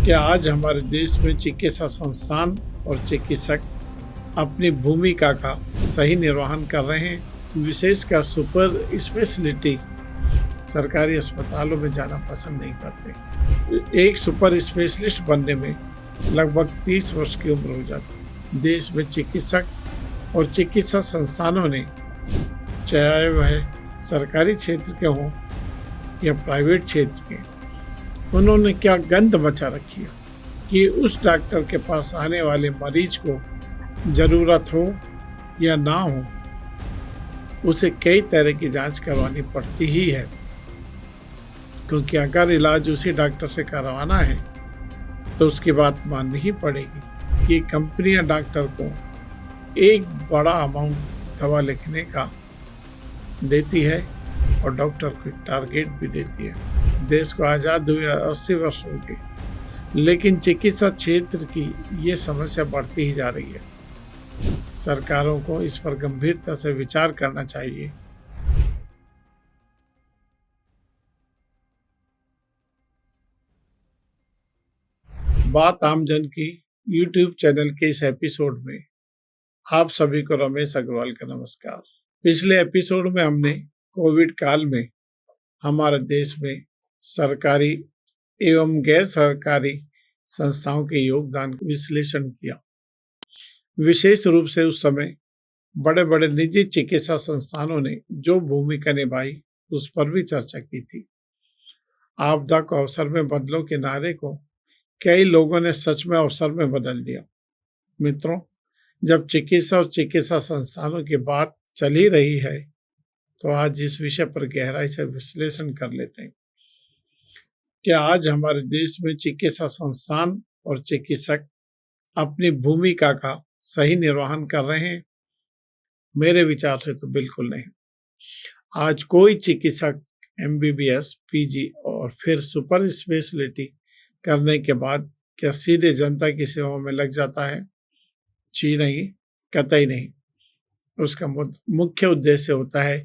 कि आज हमारे देश में चिकित्सा संस्थान और चिकित्सक अपनी भूमिका का सही निर्वहन कर रहे हैं। विशेषकर सुपर स्पेशलिटी सरकारी अस्पतालों में जाना पसंद नहीं करते। एक सुपर स्पेशलिस्ट बनने में लगभग 30 वर्ष की उम्र हो जाती है। देश में चिकित्सक और चिकित्सा संस्थानों ने, चाहे वह सरकारी क्षेत्र के हों या प्राइवेट क्षेत्र के, उन्होंने क्या गंद मचा रखी है कि उस डॉक्टर के पास आने वाले मरीज को ज़रूरत हो या ना हो, उसे कई तरह की जांच करवानी पड़ती ही है। क्योंकि अगर इलाज उसी डॉक्टर से करवाना है तो उसकी बात माननी ही पड़ेगी कि कंपनियां डॉक्टर को एक बड़ा अमाउंट दवा लिखने का देती है और डॉक्टर को टारगेट भी देती है। देश को आज़ाद हुए 80 वर्ष हो गए, लेकिन चिकित्सा क्षेत्र की ये समस्या बढ़ती ही जा रही है। सरकारों को इस पर गंभीरता से विचार करना चाहिए। बात आमजन की YouTube चैनल के इस एपिसोड में आप सभी को रमेश अग्रवाल का नमस्कार। पिछले एपिसोड में हमने कोविड काल में हमारे देश में सरकारी एवं गैर सरकारी संस्थाओं के योगदान का विश्लेषण किया। विशेष रूप से उस समय बड़े बड़े निजी चिकित्सा संस्थानों ने जो भूमिका निभाई उस पर भी चर्चा की थी। आपदा को अवसर में बदलो के नारे को कई लोगों ने सच में अवसर में बदल दिया। मित्रों, जब चिकित्सा और चिकित्सा संस्थानों की बात चल ही रही है तो आज इस विषय पर गहराई से विश्लेषण कर लेते हैं कि आज हमारे देश में चिकित्सा संस्थान और चिकित्सक अपनी भूमिका का सही निर्वहन कर रहे हैं। मेरे विचार से तो बिल्कुल नहीं। आज कोई चिकित्सक MBBS, PG और फिर सुपर स्पेशलिटी करने के बाद क्या सीधे जनता की सेवा में लग जाता है? जी नहीं, कतई नहीं। उसका मुख्य उद्देश्य होता है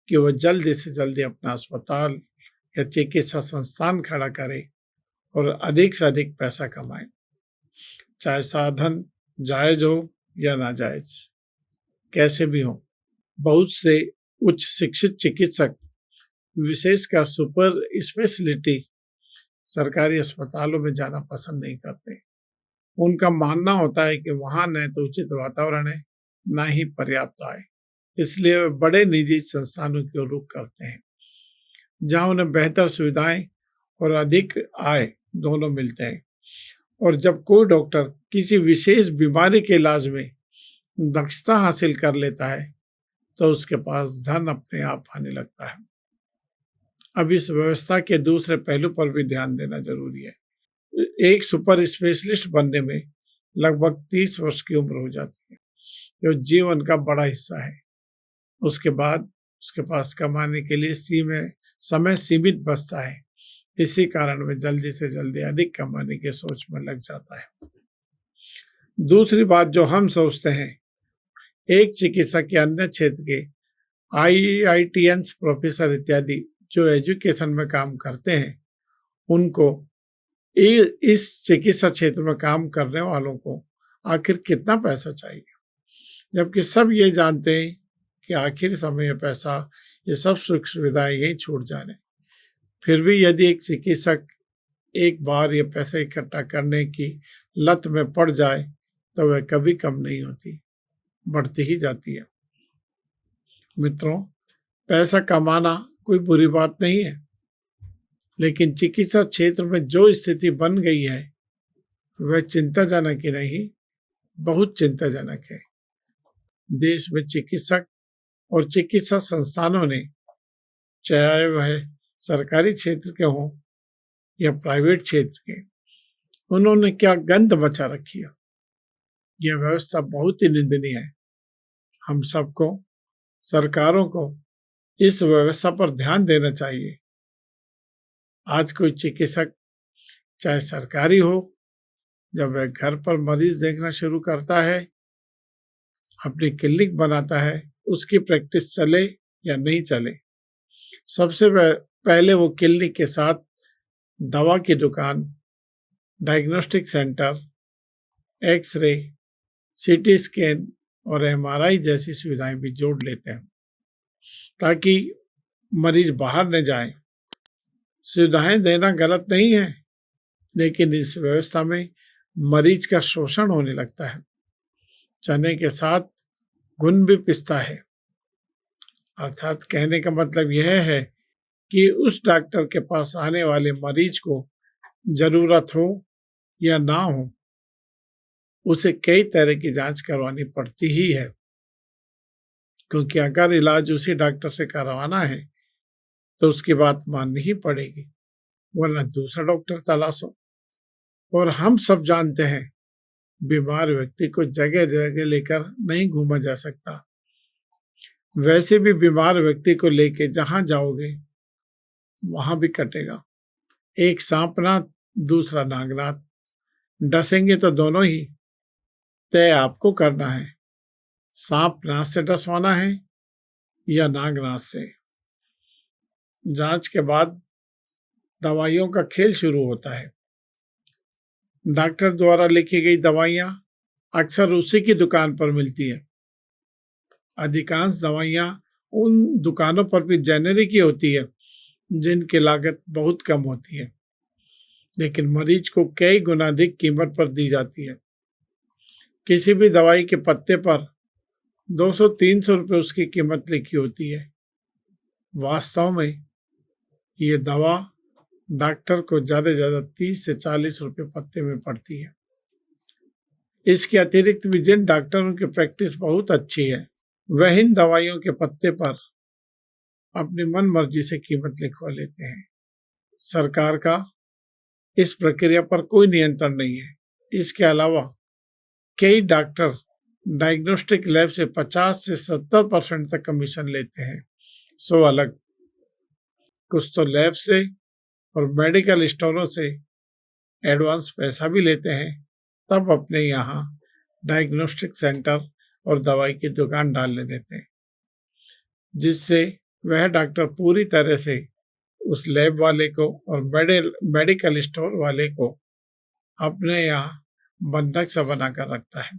कि वह जल्दी से जल्दी अपना अस्पताल या चिकित्सा संस्थान खड़ा करे और अधिक से अधिक पैसा कमाए, चाहे साधन जायज हो या नाजायज, कैसे भी हो। बहुत से उच्च शिक्षित चिकित्सक, विशेषकर सुपर स्पेशलिटी सरकारी अस्पतालों में जाना पसंद नहीं करते। उनका मानना होता है कि वहां न तो उचित वातावरण है, न ही पर्याप्त आय, इसलिए वे बड़े निजी संस्थानों की ओर रुख करते हैं, जहां उन्हें बेहतर सुविधाएं और अधिक आय दोनों मिलते हैं। और जब कोई डॉक्टर किसी विशेष बीमारी के इलाज में दक्षता हासिल कर लेता है तो उसके पास धन अपने आप आने लगता है। अब इस व्यवस्था के दूसरे पहलू पर भी ध्यान देना जरूरी है। एक सुपर स्पेशलिस्ट बनने में लगभग 30 वर्ष की उम्र हो जाती है, जो जीवन का बड़ा हिस्सा है। उसके बाद उसके पास कमाने के लिए समय सीमित बचता है। इसी कारण वह जल्दी से जल्दी अधिक कमाने की सोच में लग जाता है। दूसरी बात जो हम सोचते हैं, एक चिकित्सक या अन्य क्षेत्र के IITians, प्रोफेसर इत्यादि जो एजुकेशन में काम करते हैं, उनको इस चिकित्सा क्षेत्र में काम करने वालों को आखिर कितना पैसा चाहिए, जबकि सब ये जानते हैं कि आखिर समय पैसा, ये सब सुख सुविधाएं यही छूट जाने। फिर भी यदि एक चिकित्सक एक बार ये पैसे इकट्ठा करने की लत में पड़ जाए तो वह कभी कम नहीं होती, बढ़ती ही जाती है। मित्रों, पैसा कमाना कोई बुरी बात नहीं है, लेकिन चिकित्सा क्षेत्र में जो स्थिति बन गई है वह चिंताजनक ही नहीं, बहुत चिंताजनक है। देश में चिकित्सक और चिकित्सा संस्थानों ने, चाहे वह सरकारी क्षेत्र के हों या प्राइवेट क्षेत्र के, उन्होंने क्या गंद मचा रखी है। यह व्यवस्था बहुत ही निंदनीय है। हम सबको, सरकारों को इस व्यवस्था पर ध्यान देना चाहिए। आज कोई चिकित्सक, चाहे सरकारी हो, जब वह घर पर मरीज देखना शुरू करता है, अपनी क्लिनिक बनाता है, उसकी प्रैक्टिस चले या नहीं चले, सबसे पहले वो क्लिनिक के साथ दवा की दुकान diagnostic centre, X ray, CT scan और एमआरआई जैसी सुविधाएं भी जोड़ लेते हैं ताकि मरीज बाहर न जाए। सुविधाएं देना गलत नहीं है, लेकिन इस व्यवस्था में मरीज का शोषण होने लगता है। चने के साथ घुन भी पिसता है। अर्थात कहने का मतलब यह है कि उस डॉक्टर के पास आने वाले मरीज को जरूरत हो या ना हो, उसे कई तरह की जांच करवानी पड़ती ही है, क्योंकि अगर इलाज उसी डॉक्टर से करवाना है तो उसकी बात माननी ही पड़ेगी, वरना दूसरा डॉक्टर तलाशो। और हम सब जानते हैं बीमार व्यक्ति को जगह जगह लेकर नहीं घूमा जा सकता। वैसे भी बीमार व्यक्ति को लेके जहां जाओगे वहां भी कटेगा। एक सांपनाथ, दूसरा नागनाथ, डसेंगे तो दोनों ही। तय आपको करना है, सांप नाथ से डसवाना है या नागनाथ से। जांच के बाद दवाइयों का खेल शुरू होता है। डॉक्टर द्वारा लिखी गई दवाइयां अक्सर उसी की दुकान पर मिलती है। अधिकांश दवाइयां उन दुकानों पर भी जेनेरिक ही होती है जिनकी लागत बहुत कम होती है, लेकिन मरीज को कई गुना अधिक कीमत पर दी जाती है। किसी भी दवाई के पत्ते पर 200-300 रुपये उसकी कीमत लिखी होती है। वास्तव में ये दवा डॉक्टर को ज्यादा से ज्यादा 30 से 40 रुपये पत्ते में पड़ती है। इसके अतिरिक्त भी जिन डॉक्टरों की प्रैक्टिस बहुत अच्छी है, वह इन दवाइयों के पत्ते पर अपनी मन मर्जी से कीमत लिखवा लेते हैं। सरकार का इस प्रक्रिया पर कोई नियंत्रण नहीं है। इसके अलावा कई डॉक्टर डायग्नोस्टिक लैब से 50 से 70% तक कमीशन लेते हैं। सो अलग, कुछ तो लैब से और मेडिकल स्टोरों से एडवांस पैसा भी लेते हैं, तब अपने यहाँ डायग्नोस्टिक सेंटर और दवाई की दुकान डालने देते हैं, जिससे वह डॉक्टर पूरी तरह से उस लैब वाले को और मेडिकल स्टोर वाले को अपने यहाँ बंधक सा बनाकर रखता है।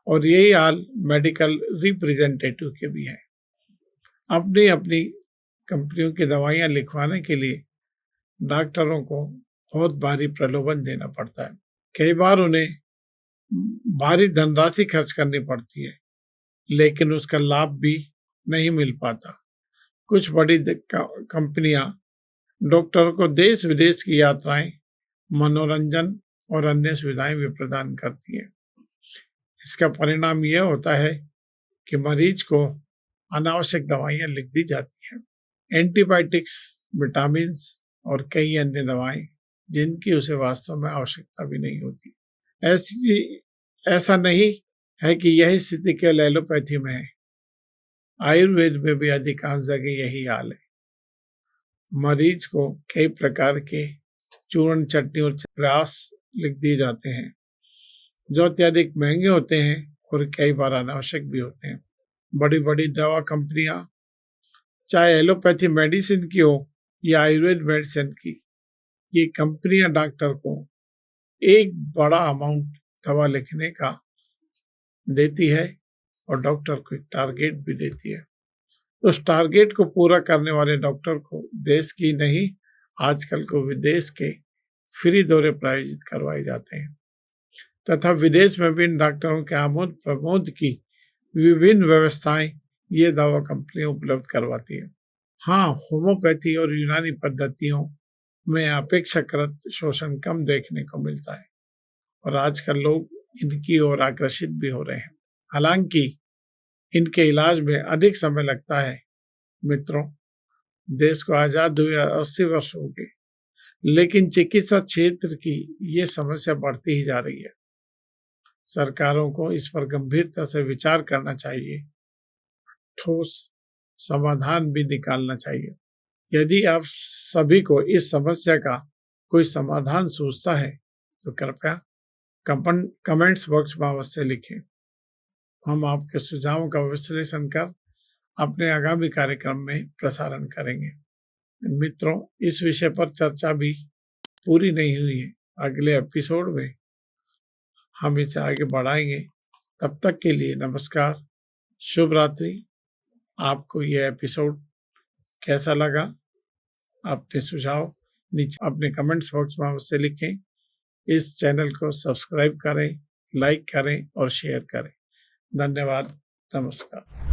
और यही हाल मेडिकल रिप्रेजेंटेटिव के भी है। अपनी अपनी कंपनियों की दवाइयां लिखवाने के लिए डॉक्टरों को बहुत भारी प्रलोभन देना पड़ता है। कई बार उन्हें भारी धनराशि खर्च करनी पड़ती है, लेकिन उसका लाभ भी नहीं मिल पाता। कुछ बड़ी कंपनियां डॉक्टरों को देश विदेश की यात्राएं, मनोरंजन और अन्य सुविधाएं भी प्रदान करती है। इसका परिणाम यह होता है कि मरीज को अनावश्यक दवाइयां लिख दी जाती हैं, एंटीबायोटिक्स, विटामिन और कई अन्य दवाएं जिनकी उसे वास्तव में आवश्यकता भी नहीं होती। ऐसा नहीं है कि यही स्थिति केवल एलोपैथी में है, आयुर्वेद में भी अधिकांश जगह यही हाल है। मरीज को कई प्रकार के चूर्ण, चटनी और प्रयास लिख दिए जाते हैं, जो अत्यधिक महंगे होते हैं और कई बार अनावश्यक भी होते हैं। बड़ी बड़ी दवा कंपनियां, चाहे एलोपैथी मेडिसिन की हो या आयुर्वेद मेडिसिन की, ये कंपनियां डॉक्टर को एक बड़ा अमाउंट दवा लिखने का देती है और डॉक्टर को एक टारगेट भी देती है। उस टारगेट को पूरा करने वाले डॉक्टर को देश की नहीं, आजकल को विदेश के फ्री दौरे प्रायोजित करवाए जाते हैं, तथा विदेश में भी इन डॉक्टरों के आमोद प्रमोद की विभिन्न व्यवस्थाएं ये दवा कंपनियां उपलब्ध करवाती है। हाँ, होम्योपैथी और यूनानी पद्धतियों में अपेक्षाकृत शोषण कम देखने को मिलता है और आजकल लोग इनकी ओर आकर्षित भी हो रहे हैं। हालांकि इनके इलाज में अधिक समय लगता है। मित्रों, देश को आजाद हुए 80 वर्ष हो गए, लेकिन चिकित्सा क्षेत्र की ये समस्या बढ़ती ही जा रही है। सरकारों को इस पर गंभीरता से विचार करना चाहिए, ठोस समाधान भी निकालना चाहिए। यदि आप सभी को इस समस्या का कोई समाधान सूझता है तो कृपया कमेंट्स बॉक्स में अवश्य लिखें। हम आपके सुझावों का विश्लेषण कर अपने आगामी कार्यक्रम में प्रसारण करेंगे। मित्रों, इस विषय पर चर्चा भी पूरी नहीं हुई है अगले एपिसोड में हम इसे आगे बढ़ाएंगे। तब तक के लिए नमस्कार, शुभ रात्रि। आपको यह एपिसोड कैसा लगा? अपने सुझाव नीचे अपने कमेंट्स बॉक्स में मुझसे लिखें। इस चैनल को सब्सक्राइब करें, लाइक करें और शेयर करें। धन्यवाद। नमस्कार।